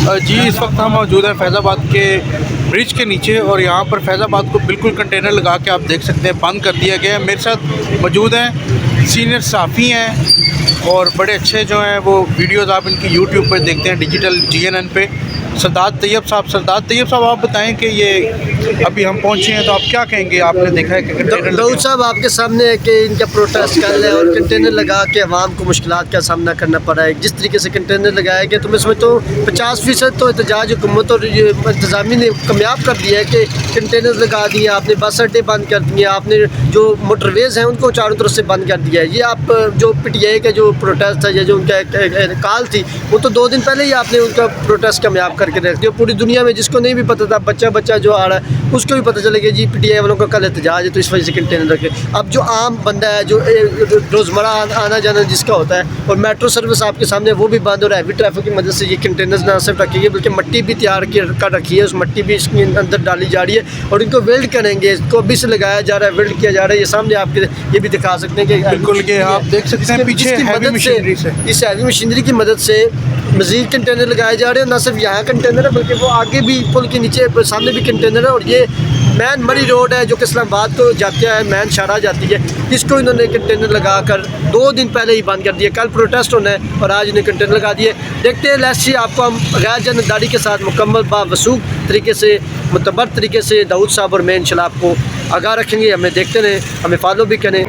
जी, इस वक्त हम मौजूद हैं फैज़ाबाद के ब्रिज के नीचे और यहाँ पर फैज़ाबाद को बिल्कुल कंटेनर लगा के आप देख सकते हैं बंद कर दिया गया है। मेरे साथ मौजूद हैं सीनियर सहाफ़ी हैं और बड़े अच्छे जो हैं वो वीडियोज़ आप इनकी यूट्यूब पर देखते हैं डिजिटल GNN पे। सरदार तैयब साहब आप बताएं कि ये अभी हम पहुँचे हैं तो आप क्या कहेंगे? आपने देखा है कि कंटेनर दाऊद साहब आपके सामने है कि इनका प्रोटेस्ट कर रहे हैं और कंटेनर लगा के अवाम को मुश्किलात का सामना करना पड़ा है। जिस तरीके से कंटेनर लगाया गया तो मैं समझता हूँ 50% तो एहतजाज हुकूमत और इंतज़ामी ने कामयाब कर दिया है कि कंटेनर लगा दिए, आपने बस अड्डे बंद कर दिए, आपने जो मोटरवेज़ हैं उनको चारों तरफ से बंद कर दिया है। ये आप जो PTI का जो प्रोटेस्ट है या जो उनका कॉल थी वो तो 2 दिन पहले ही आपने उनका प्रोटेस्ट कामयाब करके रख दिया। पूरी दुनिया में जिसको नहीं भी पता था, बच्चा जो आ रहा है उसको भी पता चलेगा जी PTI वालों का कल एहतजाज है तो इस वजह से कंटेनर रखे। अब जो आम बंदा है जो रोज़मर्रा आना जाना जिसका होता है और मेट्रो सर्विस आपके सामने वो भी बंद हो रहा है। हैवी ट्रैफिक की मदद से ये कंटेनर्स ना सिर्फ रखेंगे बल्कि मिट्टी भी तैयार कर रखी है, उस मिट्टी भी इसके अंदर डाली जा रही है और इनको वेल्ड करेंगे। इसको अभी से लगाया जा रहा है, वेल्ड किया जा रहा है। ये सामने आपके ये भी दिखा सकते हैं कि बिल्कुल के आप देख सकते हैं पीछे हैवी मशीनरी से, इस हैवी मशीनरी की मदद से मज़ीद कंटेनर लगाए जा रहे हैं। ना सिर्फ यहाँ कंटेनर है बल्कि वो आगे भी पुल के नीचे सामने भी कंटेनर है। और ये मैन मरी रोड है जो कि इस्लामाबाद को जाती है, मैन शारा जाती है, इसको इन्होंने कंटेनर लगा कर 2 दिन पहले ही बंद कर दिया। कल प्रोटेस्ट होना है और आज इन्हें कंटेनर लगा दिए। देखते हैं लेट्स आपको हम गैर जानबदारी के साथ मुकम्मल बावसूख तरीके से मुतबर तरीके से दाऊद साहब और मैं इंशाल्लाह आपको आगाह रखेंगे। हमें देखते रहें, हमें फॉलो भी करें।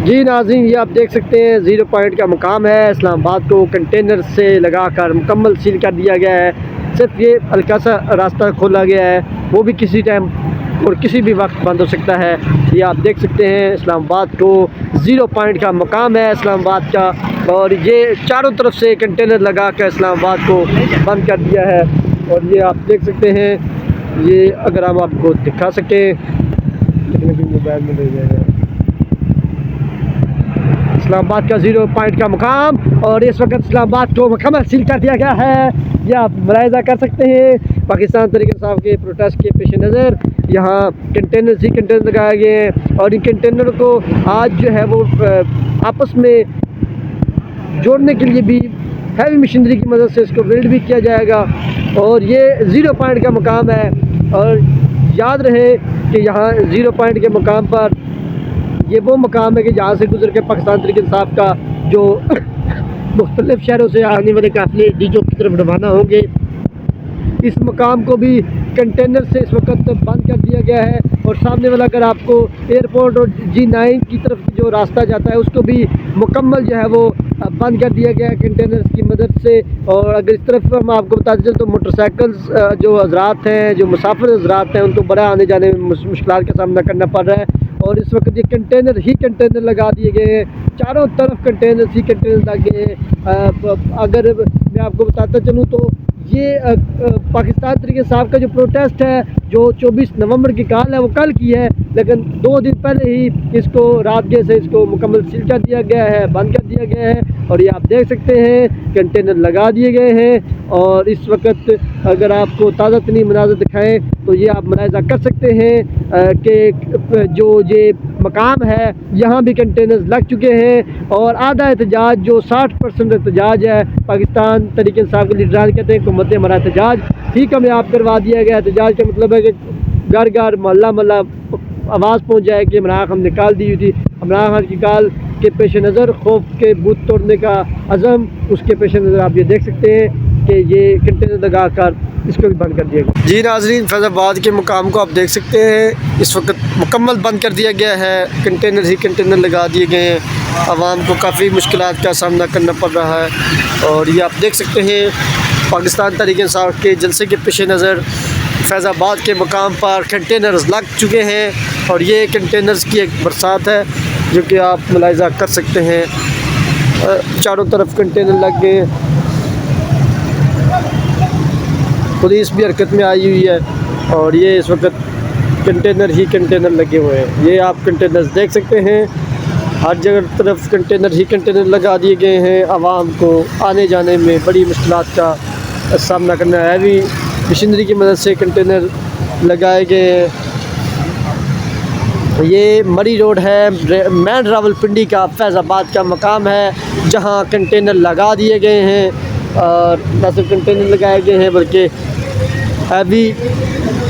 जी नाज़रीन, ये आप देख सकते हैं 0 पॉइंट का मुकाम है। इस्लामाबाद को कंटेनर से लगाकर मुकम्मल सील कर दिया गया है। सिर्फ ये हल्का सा रास्ता खोला गया है, वो भी किसी टाइम और किसी भी वक्त बंद हो सकता है। ये आप देख सकते हैं इस्लामाबाद को 0 पॉइंट का मुकाम है इस्लामाबाद का, और ये चारों तरफ से कंटेनर लगा कर इस्लामाबाद को बंद कर दिया है। और ये आप देख सकते हैं, ये अगर हम आपको दिखा सकें मोबाइल में ले जाएगा इस्लामाबाद का 0 पॉइंट का मुकाम, और इस वक्त इस्लामाबाद को मुकम्मल सील कर दिया गया है। ये आप मुलाहिज़ा कर सकते हैं पाकिस्तान तहरीक इंसाफ के प्रोटेस्ट के पेश नज़र यहाँ कंटेनर लगाए गए हैं और इन कंटेनर को आज जो है वो आपस में जोड़ने के लिए भी हैवी मशीनरी की मदद से इसको वेल्ड भी किया जाएगा। और ये 0 पॉइंट का मुकाम है और याद रहे कि यहाँ 0 पॉइंट के मुकाम पर ये वो मकाम है कि जहाँ से गुजर के पाकिस्तान तहरीक इंसाफ का जो मुख्तलिफ शहरों से आने वाले काफ़िले डीजो की तरफ रवाना होंगे। इस मकाम को भी कंटेनर से इस वक्त बंद कर दिया गया है और सामने वाला अगर आपको एयरपोर्ट और G9 की तरफ जो रास्ता जाता है उसको भी मुकम्मल जो है वो बंद कर दिया गया है कंटेनर्स की मदद से। और अगर इस तरफ हम आपको बताते चलें तो मोटरसाइकिल्स जो हजरात हैं, जो मुसाफिर हजरात हैं, उनको बड़ा आने जाने में मुश्किलात का सामना करना पड़ रहा है। और इस वक्त ये कंटेनर लगा दिए गए हैं, चारों तरफ कंटेनर लगे हैं। अगर मैं आपको बताता चलूँ तो ये पाकिस्तान तरीके साहब का जो प्रोटेस्ट है जो 24 नवंबर की कॉल है वो कल की है, लेकिन 2 दिन पहले ही इसको रात के से इसको मुकम्मल सील कर दिया गया है, बंद कर दिया गया है। और ये आप देख सकते हैं कंटेनर लगा दिए गए हैं। और इस वक्त अगर आपको ताज़ा तरीन मनाज़र दिखाएं तो ये आप मुलाहिज़ा कर सकते हैं कि जो ये मकाम है यहाँ भी कंटेनर्स लग चुके हैं। और आधा एहतजाज जो 60% एहतजाज है पाकिस्तान तहरीक इंसाफ के लीडरान कहते हैं हुकूमत हमारा एहतजाज ठीक कामयाब करवा दिया गया। एहतजाज का मतलब है कि घर घर मोहल्ला आवाज़ पहुँच जाए कि इमरान खान निकाल दी हुई थी। इमरान खान की कॉल के पेश नज़र खौफ के बूथ तोड़ने का अज़म, उसके पेश नज़र आप ये देख सकते हैं कि ये कंटेनर लगा कर इसको भी बंद कर दिया गया। जी नाज़रीन, फैज़ाबाद के मुकाम को आप देख सकते हैं इस वक्त मुकम्मल बंद कर दिया गया है। कंटेनर लगा दिए गए हैं, आवाम को काफ़ी मुश्किलात का सामना करना पड़ रहा है। और ये आप देख सकते हैं पाकिस्तान तहरीक इंसाफ के जलसे के पेश नज़र फैज़ाबाद के मुकाम पर कंटेनर्स लग चुके हैं और ये कंटेनर्स की एक बरसात है जो कि आप मुलाहिज़ा कर सकते हैं। चारों तरफ कंटेनर लग गए, पुलिस भी हरकत में आई हुई है और ये इस वक्त कंटेनर लगे हुए हैं। ये आप कंटेनर्स देख सकते हैं, हर जगह तरफ कंटेनर लगा दिए गए हैं। आवाम को आने जाने में बड़ी मुश्किलात का सामना करना है। हैवी मशीनरी की मदद से कंटेनर लगाए गए हैं। ये मरी रोड है, मैन रावलपिंडी का फैज़ाबाद का मकाम है जहाँ कंटेनर लगा दिए गए हैं। और न सिर्फ कंटेनर लगाए गए हैं बल्कि हैवी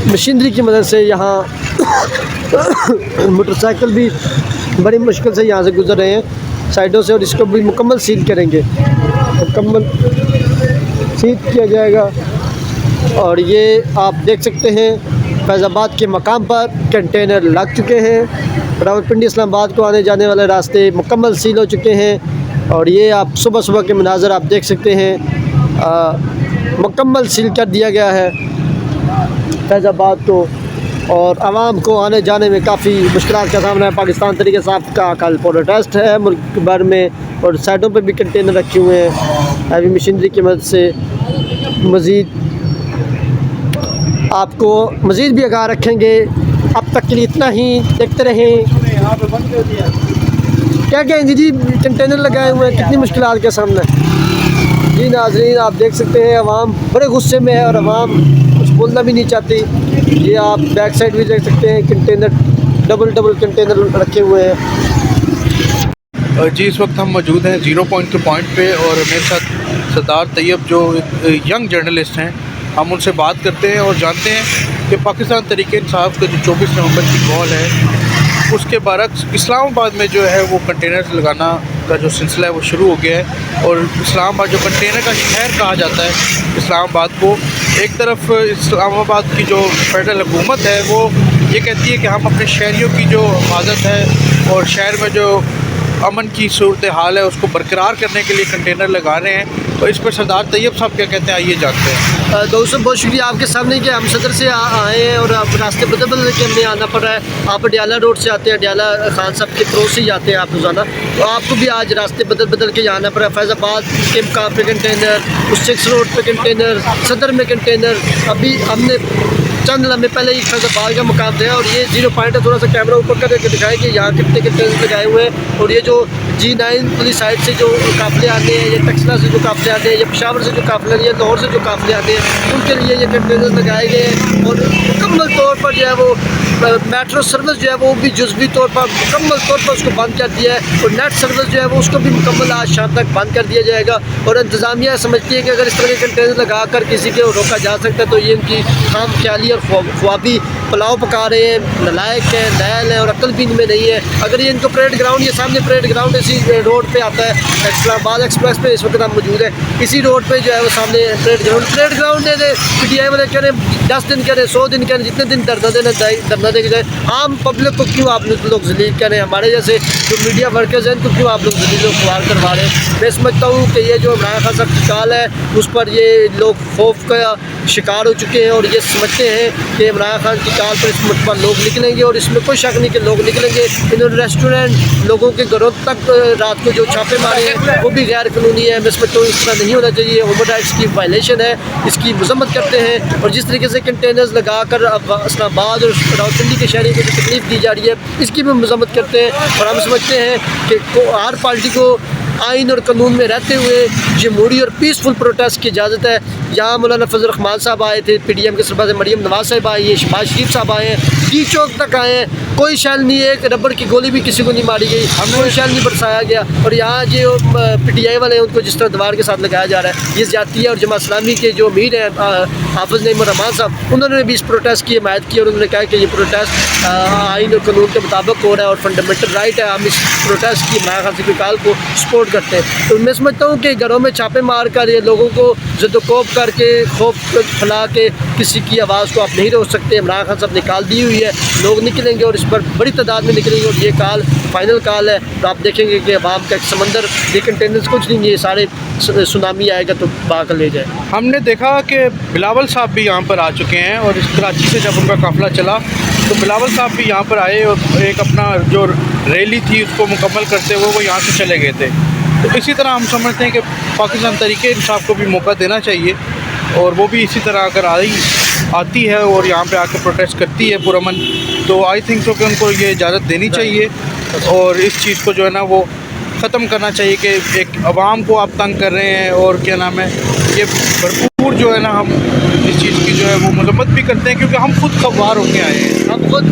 मशीनरी की मदद से यहाँ मोटरसाइकिल भी बड़ी मुश्किल से यहाँ से गुजर रहे हैं साइडों से, और इसको भी मुकम्मल सील करेंगे, मुकम्मल सील किया जाएगा। और ये आप देख सकते हैं फैज़ाबाद के मकाम पर कंटेनर लग चुके हैं। रावलपिंडी इस्लामाबाद को आने जाने वाले रास्ते मुकम्मल सील हो चुके हैं। और ये आप सुबह सुबह के मनाज़र आप देख सकते हैं, मुकम्मल सील कर दिया गया है फैज़ाबाद को, और आवाम को आने जाने में काफ़ी मुश्किलात का सामना है। पाकिस्तान तरीके साफ का कल प्रोटेस्ट है मुल्क भर में, और साइडों पर भी कंटेनर रखे हुए हैं हैवी मशीनरी की मदद से। मज़ीद आपको मज़ीद भी आगाह रखेंगे। अब तक के लिए इतना ही, देखते रहें। क्या कहेंगे जी, कंटेनर लगाए हुए हैं, कितनी मुश्किलात का सामना है। जी नाज़रीन, आप देख सकते हैं आवाम बड़े गुस्से में है और आवाम कुछ बोलना भी नहीं चाहती। ये आप बैक साइड भी देख सकते हैं, कंटेनर डबल कंटेनर रखे हुए हैं। जी इस वक्त हम मौजूद हैं ज़ीरो पॉइंट के पॉइंट पे, और मेरे साथ सरदार तैयब जो एक यंग जर्नलिस्ट हैं, हम उनसे बात करते हैं और जानते हैं कि पाकिस्तान तहरीक इंसाफ का जो 24 नवंबर की कॉल है उसके बरक्स इस्लामाबाद में जो है वो कंटेनर लगाना का जो सिलसिला है वो शुरू हो गया है। और इस्लामाबाद जो कंटेनर का शहर कहा जाता है इस्लामाबाद को, एक तरफ इस्लामाबाद की जो फेडरल हुकूमत है वो ये कहती है कि हम अपने शहरियों की जो हिफाजत है और शहर में जो अमन की सूरत हाल है उसको बरकरार करने के लिए कंटेनर लगा रहे हैं। तो इस पर सरदार तैयब साहब क्या कहते हैं, आइए जानते हैं। दोस्तों बहुत शुक्रिया आपके सामने कि हम सदर से आए हैं और अब रास्ते बदल के हमें आना पड़ रहा है। आप अडियाला रोड से आते हैं, अडियाला खान साहब के पड़ोस से जाते हैं आप रोज़ाना, तो आपको भी आज रास्ते बदल के आना पड़ा। फैज़ाबाद के मुकाम पे कंटेनर, उस 6 रोड पे कंटेनर, सदर में कंटेनर। अभी हमने चंद लम्हे पहले ही फैज़ाबाद का मुकाम था, और ये 0 पॉइंट है। थोड़ा सा कैमरा ऊपर करके दिखाए कि यहाँ कितने कंटेनर लगाए हुए हैं। और ये जो G9 पुलिस साइड से जो काफ़िले आते हैं, या टक्सला से जो काफ़िले आते हैं, या पेशावर से जो काफ़िले, या लाहौर से जो काफ़िले आते हैं, उनके लिए ये कंटेनर लगाए गए हैं। और मुकम्मल तौर पर जो है वो मेट्रो सर्विस जो है वो भी जुज़वी तौर पर मुकम्मल तौर पर उसको बंद कर दिया है, और नेट सर्विस जो है वो उसको भी मुकम्मल आज शाम तक बंद कर दिया जाएगा। और इंतज़ामिया समझती है कि अगर इस तरह के कंटेनर लगा कर किसी को रोका जा सकता है तो ये इनकी खाम ख्याली और ख्वाबी पुलाव पका रहे हैं, नलायक है, नैल है और अक्ल भी इनमें नहीं है। अगर ये इनको परेड ग्राउंड, ये सामने परेड ग्राउंड इसी रोड पे आता है, इस्लामाबाद एक्सप्रेस पे इस वक्त हम मौजूद है, इसी रोड पे जो है वो सामने परेड ग्राउंड दे PTI वाले कह रहे हैं 10 दिन कह रहे, 100 दिन कह रहे, जितने दिन धरना दे के जाए। आम पब्लिक को क्यों आप लोग जलील कर रहे हैं, हमारे जैसे जो मीडिया वर्कर्स हैं उनको क्यों आप लोग जलील और खुआर करवा रहे हैं। मैं समझता हूँ कि ये जो इमरान खान साहब की काल है उस पर ये लोग खौफ का शिकार हो चुके हैं, और ये समझते हैं कि इमरान खान की काल पर इस मुल्क पर लोग निकलेंगे, और इसमें कोई शक नहीं कि लोग निकलेंगे। इन्होंने रेस्टोरेंट, लोगों के घरों तक रात को जो छापे मारे हैं वो भी गैर कानूनी है। मैं समझता हूँ इस तरह नहीं होना चाहिए, ह्यूमन राइट्स की वायलेशन है, इसकी मजम्मत करते हैं। और जिस तरीके से कंटेनर्स लगा कर इस्लामाबाद और रावलपिंडी के शहरी को जो तकलीफ दी जा रही है इसकी भी मजम्मत करते हैं। और हम समझते हैं कि हर पार्टी को आइन और कानून में रहते हुए जमहूरी और पीसफुल प्रोटेस्ट की इजाज़त है। यहाँ मौलाना फजल रहमान साहब आए थे, PDM के सरबराह मरीम नवाज साहब आए हैं, शहबाज शरीफ साहब आए हैं, डी चौक तक आए हैं, कोई शैल नहीं है, एक रबड़ की गोली भी किसी को नहीं मारी गई, कोई शैल नहीं बरसाया गया। और यहाँ जो PTI वाले हैं उनको जिस तरह दीवार के साथ लगाया जा रहा है ये ज़्यादती है। और जमात इस्लामी के जो अमीर हैं हाफिज़ नईम रहमान साहब, उन्होंने भी इस प्रोटेस्ट की हिमायत की, और उन्होंने कहा कि ये प्रोटेस्ट आइन और कानून के मुताबिक हो रहा है और फंडामेंटल राइट है, हम इस प्रोटेस्ट की इमरान खान की काल को सपोर्ट करते हैं। तो मैं समझता हूँ कि घरों में छापे मार कर ये लोगों को ज़िद्दोकोब करके खौफ फैला के किसी की आवाज़ को आप नहीं रोक सकते। इमरान खान साहब ने काल दी हुई है, लोग निकलेंगे और इस पर बड़ी तादाद में निकलेंगे, और ये काल फाइनल काल है। तो आप देखेंगे कि अवाम का एक समंदर, ये कंटेनर्स कुछ नहीं, ये सारे सुनामी आएगा तो बहा ले जाए। हमने देखा कि बिलावल साहब भी यहाँ पर आ चुके हैं, और इस कराची से जब उनका काफ़िला चला तो बिलावल साहब भी यहाँ पर आए और एक अपना जो रैली थी उसको मुकम्मल करते हुए वो यहाँ से चले गए थे। तो इसी तरह हम समझते हैं कि पाकिस्तान तहरीक इंसाफ को भी मौका देना चाहिए, और वो भी इसी तरह अगर आती है और यहाँ पे आकर प्रोटेस्ट करती है पुरअमन, तो आई थिंक सो कि उनको ये इजाज़त देनी चाहिए, और इस चीज़ को जो है ना वो ख़त्म करना चाहिए कि एक आवाम को आप तंग कर रहे हैं। और क्या नाम है, ये भरपूर जो है ना हम इस चीज़ की जो है वो मजम्मत भी करते हैं, क्योंकि हम खुद खवार होके आए हैं। हम खुद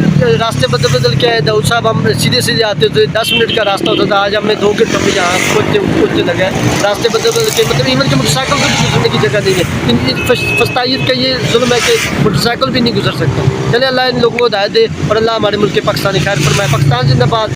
रास्ते बदल बदल के आए दाऊद साहब, हम सीधे सीधे आते तो 10 मिनट का रास्ता होता था, आज हमें 2 घंटों में यहाँ पहुँचने लगा है। रास्ते बदल बदल के मतलब इवन के मोटरसाइकिल को भी गुजरने की जगह नहीं है। फस्तायत का ये जुल्म है कि मोटरसाइकिल भी नहीं गुजर सकता। चले अल्लाह इन लोगों को हिदायत दे और अल्लाह हमारे मुल्क के पाकिस्तानी खैर फरमाए। पाकिस्तान जिंदाबाद।